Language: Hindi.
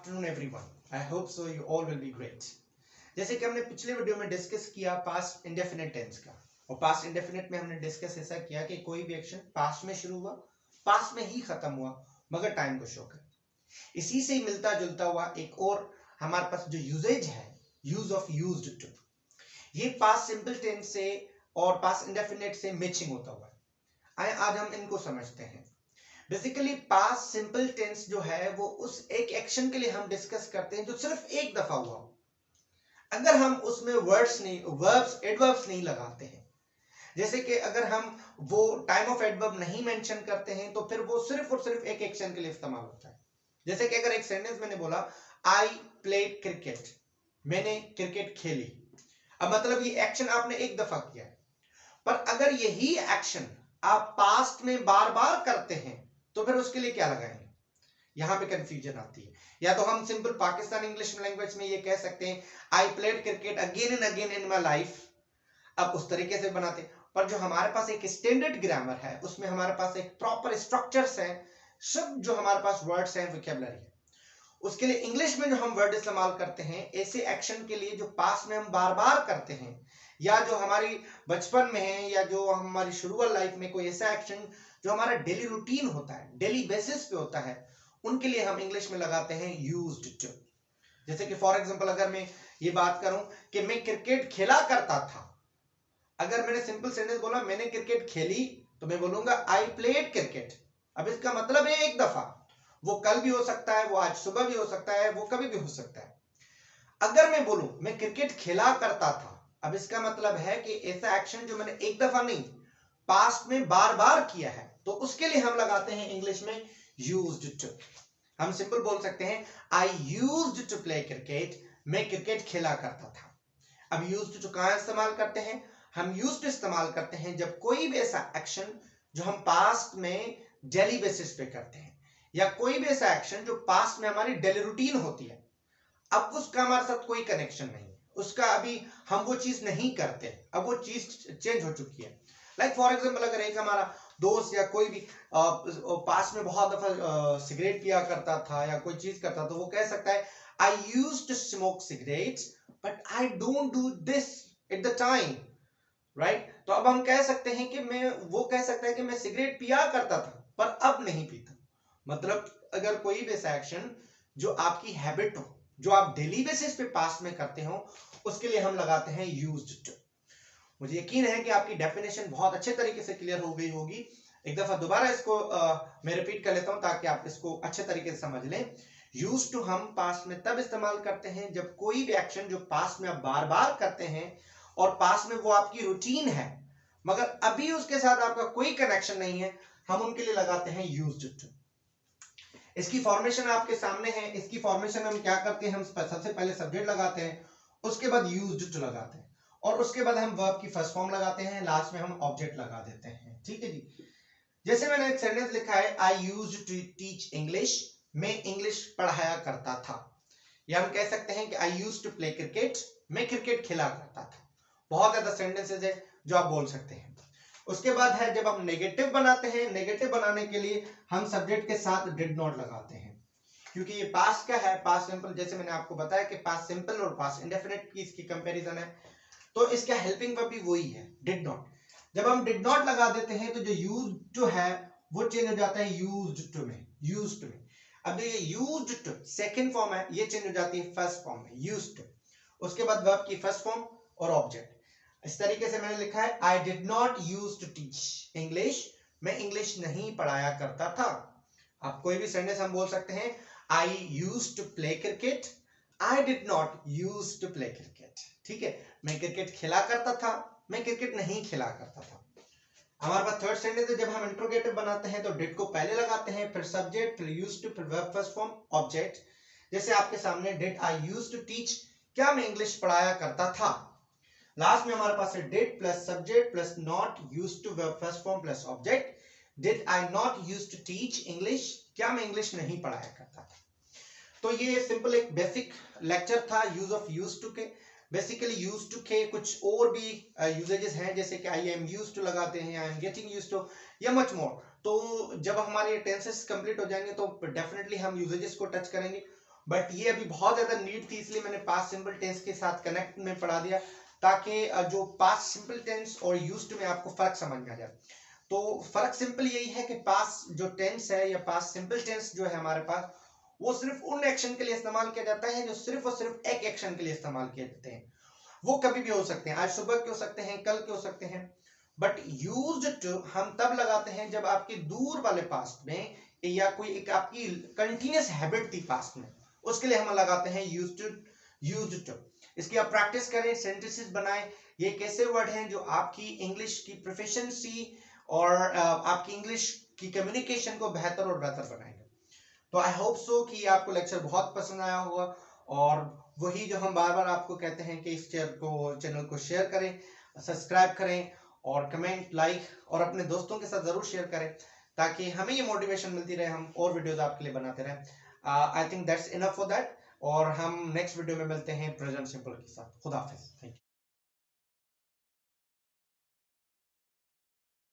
Afternoon everyone, I hope so you all will be great. जैसे कि हमने पिछले वीडियो में डिस्कस किया पास्ट इंडेफिनिट टेंस का, और पास्ट इंडेफिनिट में हमने डिस्कस ऐसा किया कि कोई भी एक्शन पास्ट में शुरू हुआ, पास्ट में ही खत्म हुआ, मगर टाइम को शो कर। इसी से मिलता जुलता हुआ एक और हमारे पास जो यूजेज है, यूज ऑफ यूज्ड टू, ये पास्ट सिंपल टेंस से और पास्ट इंडेफिनिट से मैचिंग होता हुआ है। आइए आज हम इनको समझते हैं। बेसिकली पास्ट सिंपल टेंस जो है वो उस एक एक्शन के लिए हम डिस्कस करते हैं जो सिर्फ एक दफा हुआ हो। अगर हम उसमें वर्ड्स नहीं, वर्ब्स, एडवर्ब्स नहीं लगाते हैं, जैसे कि अगर हम वो टाइम ऑफ एडवर्ब नहीं मेंशन करते हैं तो फिर वो सिर्फ और सिर्फ एक एक्शन के लिए इस्तेमाल होता है। जैसे कि अगर एक सेंटेंस मैंने बोला आई प्लेड क्रिकेट, मैंने क्रिकेट खेली, अब मतलब ये एक्शन आपने एक दफा किया है। पर अगर यही एक्शन आप पास्ट में बार बार करते हैं तो फिर उसके लिए क्या लगाएंगे, यहां पे कंफ्यूजन आती है। या तो हम सिंपल पाकिस्तान इंग्लिश लैंग्वेज में ये कह सकते हैं I played cricket again and again in my life, अब उस तरीके से बनाते हैं। पर जो हमारे पास एक स्टैंडर्ड ग्रामर है, उसमें हमारे पास एक प्रॉपर स्ट्रक्चर्स है, सब जो हमारे पास वर्ड्स हैं, वोकैबुलरी है, उसके लिए इंग्लिश में जो हम वर्ड इस्तेमाल करते हैं ऐसे एक्शन के लिए जो पास्ट में हम बार बार करते हैं, या जो हमारी बचपन में है, या जो हमारी शुरुआत लाइफ में कोई ऐसा एक्शन जो हमारा डेली रूटीन होता है, डेली बेसिस पे होता है, उनके लिए हम इंग्लिश में लगाते हैं यूज्ड टू। जैसे कि फॉर एग्जांपल अगर मैं ये बात करूं कि मैं क्रिकेट खेला करता था, अगर मैंने सिंपल सेंटेंस बोला मैंने क्रिकेट खेली, तो मैं बोलूंगा आई प्लेड क्रिकेट। अब इसका मतलब है एक दफा, वो कल भी हो सकता है, वो आज सुबह भी हो सकता है, वो कभी भी हो सकता है। अगर मैं बोलूं मैं क्रिकेट खेला करता था, अब इसका मतलब है कि ऐसा एक्शन जो मैंने एक दफा नहीं पास्ट में बार बार किया है, तो उसके लिए हम लगाते हैं इंग्लिश में यूज्ड टू। हम सिंपल बोल सकते हैं I used to play cricket, मैं क्रिकेट खेला करता था। अब यूज्ड टू कहां इस्तेमाल करते हैं, हम यूज्ड इस्तेमाल करते हैं जब कोई भी ऐसा एक्शन जो हम पास्ट में डेली बेसिस पे करते हैं, या कोई भी ऐसा एक्शन जो पास्ट में हमारी डेली रूटीन होती है, अब उसका हमारे साथ कोई कनेक्शन नहीं है, उसका अभी हम वो चीज नहीं करते, अब वो चीज चेंज हो चुकी है। लाइक फॉर एग्जांपल अगर एक हमारा दोस्त या कोई भी पास में बहुत दफा सिगरेट पिया करता था या कोई चीज करता, तो वो कह सकता है I used to smoke cigarettes but I don't do this at the time, right. तो अब हम कह सकते हैं कि वो कह सकता है कि मैं सिगरेट पिया करता था पर अब नहीं पीता। मतलब अगर कोई भी ऐसा एक्शन जो आपकी हैबिट हो, जो आप डेली बेसिस पे पास्ट में करते हो, उसके लिए हम लगाते हैं यूज्ड टू। मुझे यकीन है कि आपकी डेफिनेशन बहुत अच्छे तरीके से क्लियर हो गई होगी। एक दफा दोबारा इसको मैं रिपीट कर लेता हूं ताकि आप इसको अच्छे तरीके से समझ लें। यूज्ड टू हम पास्ट में तब इस्तेमाल करते हैं जब कोई भी एक्शन जो पास्ट में आप बार बार करते हैं और पास्ट में वो आपकी रूटीन है, मगर अभी उसके साथ आपका कोई कनेक्शन नहीं है, हम उनके लिए लगाते हैं यूज्ड टू। इसकी फॉर्मेशन आपके सामने है। इसकी फॉर्मेशन हम क्या करते हैं, हम सबसे पहले सब्जेक्ट लगाते हैं, उसके बाद यूज्ड टू लगाते हैं, और उसके बाद हम वर्ब की फर्स्ट फॉर्म लगाते हैं, लास्ट में हम ऑब्जेक्ट लगा देते हैं। ठीक है जी। जैसे मैंने एक सेंटेंस लिखा है I used to teach English, मैं इंग्लिश पढ़ाया करता था। या हम कह सकते हैं कि I used to play cricket, मैं क्रिकेट खेला करता था। बहुत ज्यादा सेंटेंसेस है जो आप बोल सकते हैं। उसके बाद है जब हम नेगेटिव बनाते हैं, नेगेटिव बनाने के लिए हम सब्जेक्ट के साथ डिड नॉट लगाते हैं, क्योंकि ये पास्ट का है, पास्ट सिंपल, जैसे मैंने आपको बताया कि पास्ट सिंपल और पास्ट इंडेफिनिट की इसकी कंपैरिजन है, तो इसका हेल्पिंग वर्ब भी वही है, डिड नॉट। जब हम डिड नॉट लगा देते हैं तो जो यूज्ड जो है वो चेंज हो जाता है यूज्ड टू में, यूज्ड में। अब ये यूज्ड टू सेकंड फॉर्म है, ये चेंज हो जाती है फर्स्ट फॉर्म में, यूज्ड टू। उसके बाद वर्ब की फर्स्ट फॉर्म और ऑब्जेक्ट। इस तरीके से मैंने लिखा है I did not use to teach English, मैं इंग्लिश नहीं पढ़ाया करता था। आप कोई भी सेंटेंस हम बोल सकते हैं I use to play cricket, I did not use to play cricket. ठीक है, मैं क्रिकेट खेला करता था, मैं क्रिकेट नहीं खेला करता था। हमारे पास थर्ड सेंटेंस है, जब हम इंट्रोगेटिव बनाते हैं तो डिड को पहले लगाते हैं, फिर सब्जेक्ट, फिर यूज टू, फिर वर्ब फर्स्ट फॉर्म, ऑब्जेक्ट। जैसे आपके सामने did I use to teach, क्या मैं इंग्लिश पढ़ाया करता था। लास्ट में हमारे पास है did plus subject plus not used to verb first form plus object. Did I not used to teach English, क्या मैं इंग्लिश नहीं पढ़ाया करता था। तो ये सिंपल एक बेसिक लेक्चर था यूज ऑफ यूज्ड टू के। बेसिकली यूज्ड टू के कुछ और भी यूजेजेस हैं, जैसे कि आई एम यूज्ड टू लगाते हैं, I am getting used to, या मच मोर। तो जब हमारे टेंसेस कंप्लीट हो जाएंगे तो डेफिनेटली हम यूजेजेस को टच करेंगे बट ये अभी बहुत ज्यादा नीड थी, इसलिए मैंने पास्ट सिंपल टेंस के साथ कनेक्ट में पढ़ा दिया, ताकि जो पास्ट सिंपल टेंस और यूज्ड में आपको फर्क समझ में आ जाए। तो फर्क सिंपल यही है कि पास्ट जो टेंस है या पास्ट सिंपल टेंस जो है हमारे पास, वो सिर्फ उन एक्शन के लिए इस्तेमाल किया जाता है जो सिर्फ और सिर्फ एक एक्शन के लिए इस्तेमाल किए जाते हैं। वो कभी भी हो सकते हैं, आज सुबह के हो सकते हैं, कल के हो सकते हैं। बट यूज्ड टू हम तब लगाते हैं जब आपके दूर वाले पास्ट में या कोई एक आपकी कंटिन्यूस हैबिट थी पास्ट में, उसके लिए हम लगाते हैं यूज्ड टू। इसकी आप प्रैक्टिस करें, सेंटेंसेस बनाएं। ये कैसे वर्ड हैं जो आपकी इंग्लिश की प्रोफिशिएंसी और आपकी इंग्लिश की कम्युनिकेशन को बेहतर और बेहतर बनाएंगे। तो आई होप सो कि आपको लेक्चर बहुत पसंद आया होगा, और वही जो हम बार बार आपको कहते हैं कि इस चैनल को शेयर करें, सब्सक्राइब करें, और कमेंट, लाइक और अपने दोस्तों के साथ जरूर शेयर करें, ताकि हमें ये मोटिवेशन मिलती रहे, हम और वीडियोस आपके लिए बनाते रहें। I think that's enough for that, और हम नेक्स्ट वीडियो में मिलते हैं प्रेजेंट सिंपल के साथ। खुदा हाफिज। Thank you.